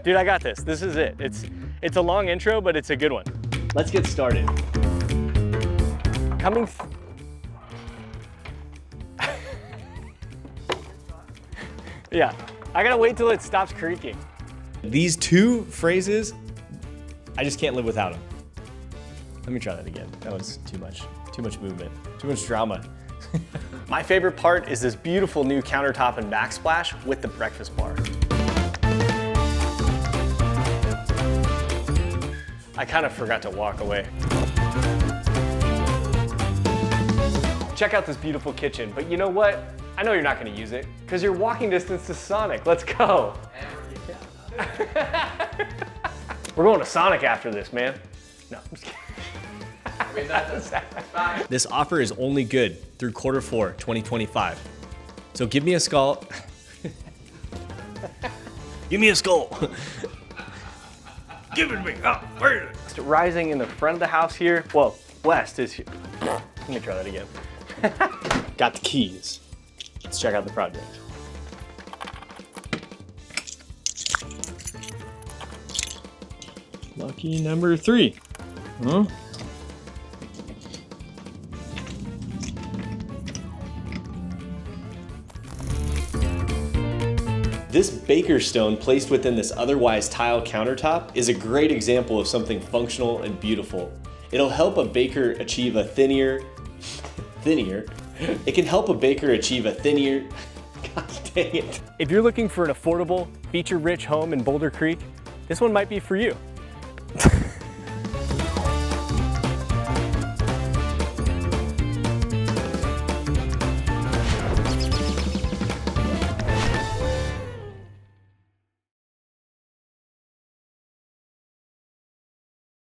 Dude, I got this. This is it. It's a long intro, but it's a good one. Let's get started. Yeah, I gotta wait till it stops creaking. These two phrases, I just can't live without them. Let me try that again. That was too much movement, too much drama. My favorite part is this beautiful new countertop and backsplash with the breakfast bar. I kind of forgot to walk away. Check out this beautiful kitchen, but you know what? I know you're not gonna use it, because you're walking distance to Sonic. Let's go. We're going to Sonic after this, man. No, I'm just kidding. I mean, that's fine. This offer is only good through Q4 2025. So give me a skull. Give me a skull. Give it to me. Oh, where is it? It's rising in the front of the house here. Well, west is here. Let me try that again. Got the keys. Let's check out the project. Lucky number 3. Huh? This baker stone placed within this otherwise tile countertop is a great example of something functional and beautiful. It'll help a baker achieve a thinner. It can help a baker achieve a thinner. God dang it. If you're looking for an affordable, feature-rich home in Boulder Creek, this one might be for you.